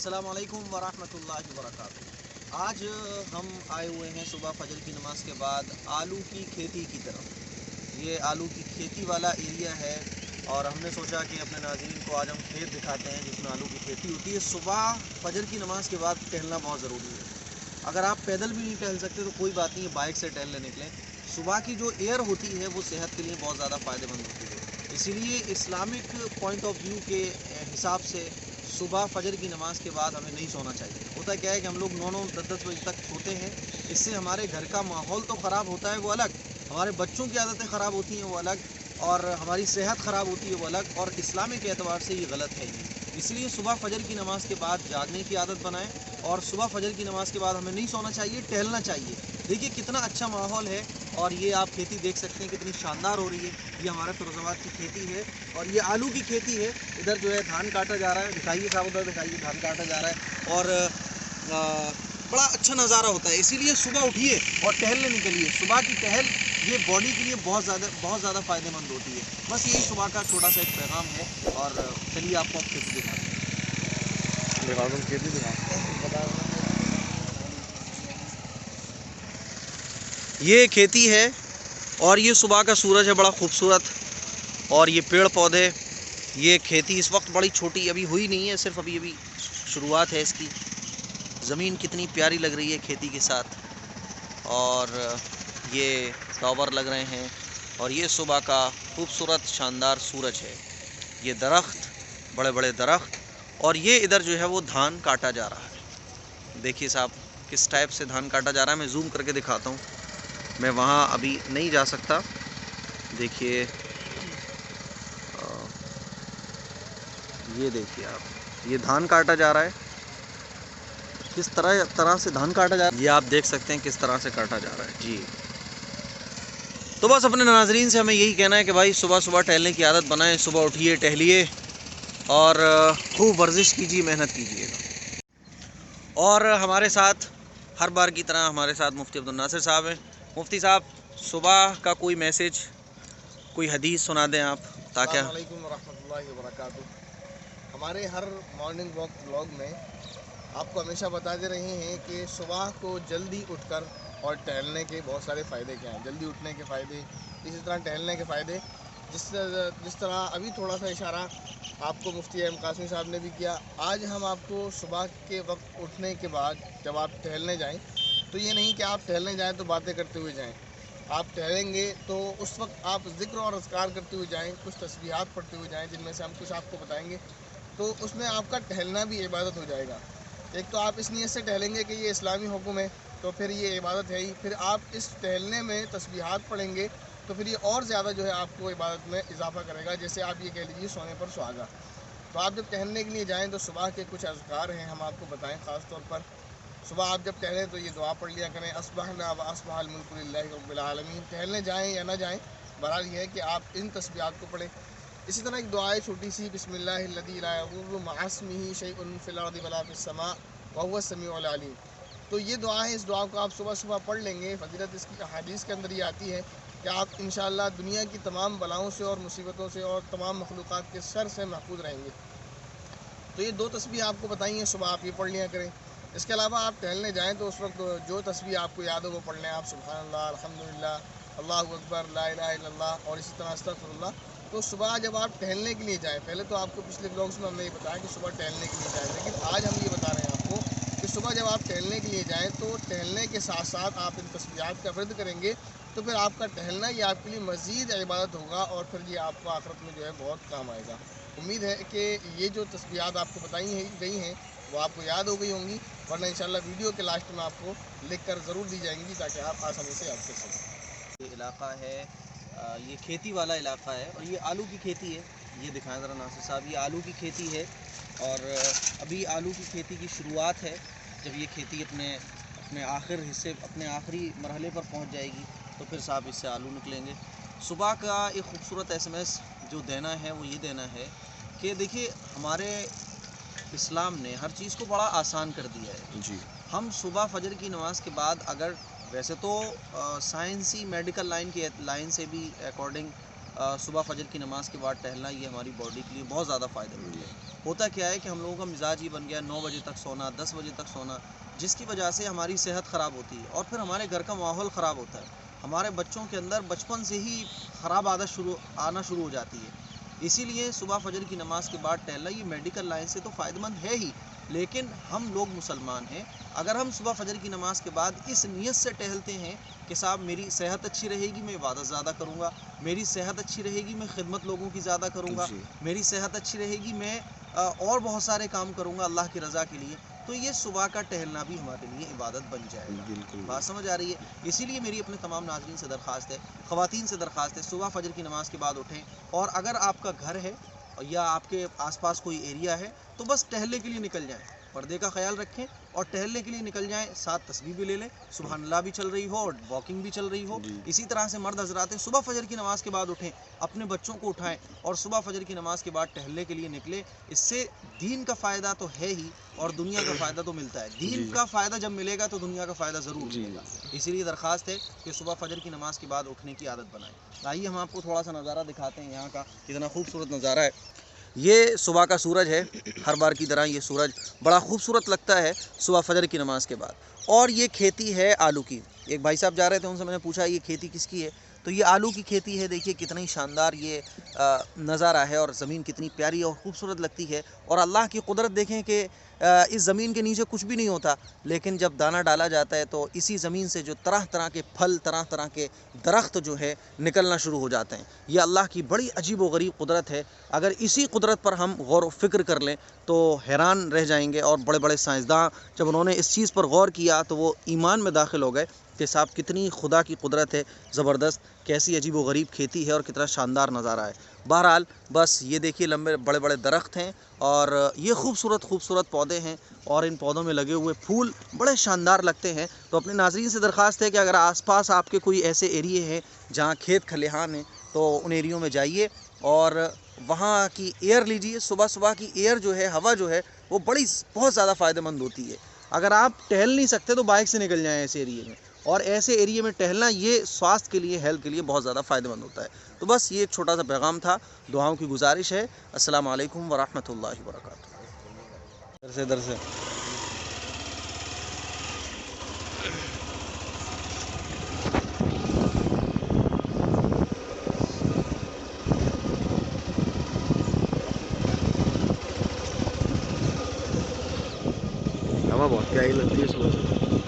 अस्सलाम वालेकुम वरहमतुल्लाहि वबरकातुहू। आज हम आए हुए हैं सुबह फजर की नमाज़ के बाद आलू की खेती की तरफ। ये आलू की खेती वाला एरिया है और हमने सोचा कि अपने नाज़रीन को आज हम खेत दिखाते हैं जिसमें आलू की खेती होती है। सुबह फजर की नमाज़ के बाद टहलना बहुत ज़रूरी है। अगर आप पैदल भी नहीं टहल सकते तो कोई बात नहीं है, बाइक से टहलने निकलें। सुबह की जो एयर होती है वो सेहत के लिए बहुत ज़्यादा फ़ायदेमंद होती है। इसीलिए इस्लामिक पॉइंट ऑफ व्यू के हिसाब से सुबह फजर की नमाज़ के बाद हमें नहीं सोना चाहिए। होता क्या है कि हम लोग 9-9 10-10 बजे तक सोते हैं। इससे हमारे घर का माहौल तो ख़राब होता है वो अलग, हमारे बच्चों की आदतें ख़राब होती हैं वो अलग, और हमारी सेहत ख़राब होती है वो अलग, और इस्लामिक एतबार से ये गलत है। इसलिए सुबह फजर की नमाज़ के बाद जागने की आदत बनाएं और सुबह फजर की नमाज़ के बाद हमें नहीं सोना चाहिए, टहलना चाहिए। देखिए कितना अच्छा माहौल है, और ये आप खेती देख सकते हैं कितनी शानदार हो रही है। ये हमारे फिरोज़ाबाद की खेती है और ये आलू की खेती है। इधर जो है धान काटा जा रहा है, दिखाइए साहब, उधर दिखाइए, धान काटा जा रहा है और बड़ा अच्छा नज़ारा होता है। इसीलिए सुबह उठिए और टहलने निकलिए। सुबह की टहल ये बॉडी के लिए बहुत ज़्यादा फ़ायदेमंद होती है। बस यही सुबह का छोटा सा एक पैगाम है। और चलिए आपको अब खेती दिखाते हैं। ये खेती है और ये सुबह का सूरज है बड़ा खूबसूरत, और ये पेड़ पौधे, ये खेती इस वक्त बड़ी छोटी अभी हुई नहीं है, सिर्फ अभी शुरुआत है इसकी। ज़मीन कितनी प्यारी लग रही है खेती के साथ, और ये टावर लग रहे हैं, और ये सुबह का खूबसूरत शानदार सूरज है। ये दरख्त, बड़े बड़े दरख्त, और ये इधर जो है वो धान काटा जा रहा है। देखिए साहब किस टाइप से धान काटा जा रहा है। मैं जूम करके दिखाता हूँ, मैं वहाँ अभी नहीं जा सकता। देखिए ये देखिए आप, ये धान काटा जा रहा है, किस तरह से धान काटा जा रहा है, ये आप देख सकते हैं किस तरह से काटा जा रहा है जी। तो बस अपने नाज़रीन से हमें यही कहना है कि भाई सुबह सुबह टहलने की आदत बनाएं। सुबह उठिए, टहलिए और खूब वर्जिश कीजिए, मेहनत कीजिएगा। और हमारे साथ हर बार की तरह हमारे साथ मुफ्ती अब्दुल नासिर साहब हैं। मुफ्ती साहब, सुबह का कोई मैसेज, कोई हदीस सुना दें आप, ताकि अस्सलाम वालेकुम वरहमतुल्लाहि वबरकातुहू। हमारे हर मॉर्निंग वॉक व्लॉग में आपको हमेशा बताते रहे हैं कि सुबह को जल्दी उठकर और टहलने के बहुत सारे फ़ायदे क्या हैं। जल्दी उठने के फ़ायदे, इसी तरह टहलने के फ़ायदे। जिस तरह अभी थोड़ा सा इशारा आपको मुफ्ती एम कासिम साहब ने भी किया, आज हम आपको सुबह के वक्त उठने के बाद जब आप टहलने जाएं, तो ये नहीं कि आप टहलने जाएं तो बातें करते हुए जाएं। आप टहलेंगे तो उस वक्त आप ज़िक्र और अज़कार करते हुए जाएं, कुछ तस्बीहात पढ़ते हुए जाएं, जिनमें से हम कुछ आपको बताएंगे। तो उसमें आपका टहलना भी इबादत हो जाएगा। एक तो आप इस नीयत से टहलेंगे कि ये इस्लामी हुक्म है, तो फिर ये इबादत है ही। फिर आप इस टहलने में तस्बीहात पढ़ेंगे तो फिर ये और ज़्यादा जो है आपको इबादत में इजाफ़ा करेगा। जैसे आप ये कह लीजिए सोने पर सुहागा। तो आप जब टहलने के लिए जाएँ तो सुबह के कुछ अज़कार हैं, हम आपको बताएँ। ख़ास तौर पर सुबह आप जब टहलें तो ये दुआ पढ़ लिया करें, अस्बहना व अस्बहल मुल्कु लिल्लाहि रब्बिल आलमीन। टहलने जाएँ या ना जाएँ, बहरहाल ये है कि आप इन तस्बीहात को पढ़ें। इसी तरह एक दुआ है छोटी सी, बिस्मिल्लाहिल्लज़ी ला यज़ुर्रु मअ इस्मिही शैउन फ़िल अर्दि वला फ़िस समा व हुवस समीउल अलीम। तो ये दुआ है, इस दुआ को आप सुबह सुबह पढ़ लेंगे। फ़जीलत इसकी अहादीस के अंदर ये आती है कि आप इंशाअल्लाह दुनिया की तमाम बलाओं से और मुसीबतों से और तमाम मखलूक़ात के शर से महफूज रहेंगे। तो ये 2 तस्बीह आपको बताई हैं, सुबह आप ये पढ़ लिया करें। इसके अलावा आप टहलने जाएँ तो उस वक्त जो तस्बीह आपको याद हो वो पढ़ लें। आप सुब्हानल्लाह, अल्हम्दुलिल्लाह, अल्लाहु अकबर, ला इलाहा इल्लल्लाह, और इसी तरह अस्तगफिरुल्लाह। तो सुबह जब आप टहलने के लिए जाएँ, पहले तो आपको पिछले ब्लॉग्स में हमने ये बताया कि सुबह टहलने के लिए जाएँ, लेकिन आज हम ये बता रहे हैं आपको कि सुबह जब आप टहलने के लिए जाएँ तो टहलने के साथ साथ आप इन तस्बीहात का वर्द करेंगे, तो फिर आपका टहलना ये आपके लिए मज़ीद इबादत होगा, और फिर ये आपको आखिरत में जो है बहुत काम आएगा। उम्मीद है कि ये जो तस्बीहात आपको बताई गई हैं वो आपको याद हो गई होंगी, वरना इंशाल्लाह वीडियो के लास्ट में आपको लिख कर ज़रूर दी जाएंगी ताकि आप आसानी से याद कर सकें। ये इलाका है, ये खेती वाला इलाका है, और ये आलू की खेती है। ये दिखाएं ज़रा नासिर साहब, ये आलू की खेती है, और अभी आलू की खेती की शुरुआत है। जब ये खेती अपने अपने आखिर हिस्से, अपने आखिरी मरहले पर पहुंच जाएगी तो फिर साहब इससे आलू निकलेंगे। सुबह का एक खूबसूरत SMS जो देना है वो ये देना है कि देखिए हमारे इस्लाम ने हर चीज़ को बड़ा आसान कर दिया है जी। हम सुबह फजर की नमाज़ के बाद, अगर वैसे तो साइंसी मेडिकल लाइन से भी अकॉर्डिंग सुबह फजर की नमाज़ के बाद टहलना ये हमारी बॉडी के लिए बहुत ज़्यादा फ़ायदेमंद है। ہوتا کیا ہے کہ ہم لوگوں کا مزاج یہ بن گیا 9 بجے تک سونا، 10 بجے تک سونا، جس کی وجہ سے ہماری صحت خراب ہوتی ہے اور پھر ہمارے گھر کا ماحول خراب ہوتا ہے. ہمارے بچوں کے اندر بچپن سے ہی خراب عادت آنا شروع ہو جاتی ہے. اسی لیے صبح فجر کی نماز کے بعد ٹہلنا یہ میڈیکل لائن سے تو فائدہ مند ہے ہی، لیکن ہم لوگ مسلمان ہیں. اگر ہم صبح فجر کی نماز کے بعد اس نیت سے ٹہلتے ہیں کہ صاحب میری صحت اچھی رہے گی، میں عبادت زیادہ کروں گا، میری صحت اچھی رہے گی، میں خدمت لوگوں کی زیادہ کروں گا، میری صحت اچھی رہے گی، میں اور بہت سارے کام کروں گا اللہ کی رضا کے لیے، تو یہ صبح کا ٹہلنا بھی ہمارے لیے عبادت بن جائے گا. بات سمجھ آ رہی ہے؟ اسی لیے میری اپنے تمام ناظرین سے درخواست ہے، خواتین سے درخواست ہے، صبح فجر کی نماز کے بعد اٹھیں. اور اگر آپ کا گھر ہے یا آپ کے آس پاس کوئی ایریا ہے تو بس ٹہلنے کے لیے نکل جائیں، پردے کا خیال رکھیں اور ٹہلنے کے لیے نکل جائیں. ساتھ تسبیح بھی لے لیں، سبحان اللہ بھی چل رہی ہو اور واکنگ بھی چل رہی ہو. اسی طرح سے مرد حضرات صبح فجر کی نماز کے بعد اٹھیں، اپنے بچوں کو اٹھائیں اور صبح فجر کی نماز کے بعد ٹہلنے کے لیے نکلیں. اس سے دین کا فائدہ تو ہے ہی اور دنیا کا فائدہ تو ملتا ہے. دین کا فائدہ جب ملے گا تو دنیا کا فائدہ ضرور ملے گا. اسی لیے درخواست ہے کہ صبح فجر کی نماز کے بعد اٹھنے کی عادت بنائیں. آئیے ہم آپ کو تھوڑا سا نظارہ دکھاتے ہیں یہاں کا، کتنا خوبصورت نظارہ ہے. یہ صبح کا سورج ہے، ہر بار کی طرح یہ سورج بڑا خوبصورت لگتا ہے صبح فجر کی نماز کے بعد. اور یہ کھیتی ہے آلو کی. ایک بھائی صاحب جا رہے تھے، ان سے میں نے پوچھا یہ کھیتی کس کی ہے، تو یہ آلو کی کھیتی ہے. دیکھیے کتنی شاندار یہ نظارہ ہے اور زمین کتنی پیاری اور خوبصورت لگتی ہے. اور اللہ کی قدرت دیکھیں کہ اس زمین کے نیچے کچھ بھی نہیں ہوتا، لیکن جب دانہ ڈالا جاتا ہے تو اسی زمین سے جو طرح طرح کے پھل، طرح طرح کے درخت جو ہے نکلنا شروع ہو جاتے ہیں. یہ اللہ کی بڑی عجیب و غریب قدرت ہے. اگر اسی قدرت پر ہم غور و فکر کر لیں تو حیران رہ جائیں گے. اور بڑے بڑے سائنسداں جب انہوں نے اس چیز پر غور کیا تو وہ ایمان میں داخل ہو گئے کہ صاحب کتنی خدا کی قدرت ہے زبردست، کیسی عجیب و غریب کھیتی ہے اور کتنا شاندار نظارہ ہے. بہرحال بس یہ دیکھیے لمبے بڑے بڑے درخت ہیں اور یہ خوبصورت خوبصورت پودے ہیں اور ان پودوں میں لگے ہوئے پھول بڑے شاندار لگتے ہیں. تو اپنے ناظرین سے درخواست ہے کہ اگر آس پاس آپ کے کوئی ایسے ایریے ہیں جہاں کھیت کھلیہان ہیں تو ان ایریوں میں جائیے اور وہاں کی ایئر لیجیے. صبح صبح کی ایئر جو ہے، ہوا جو ہے، وہ بہت زیادہ فائدہ مند ہوتی ہے. اگر آپ ٹہل نہیں سکتے تو بائک سے نکل جائیں ایسے ایریے میں، اور ایسے ایریے میں ٹہلنا یہ سواستھ کے لیے، ہیلتھ کے لیے بہت زیادہ فائدہ مند ہوتا ہے. تو بس یہ ایک چھوٹا سا پیغام تھا، دعاؤں کی گزارش ہے. السلام علیکم ورحمۃ اللہ وبرکاتہ. ادھر سے ہوا بہت پیاری لگتی ہے صبح سے.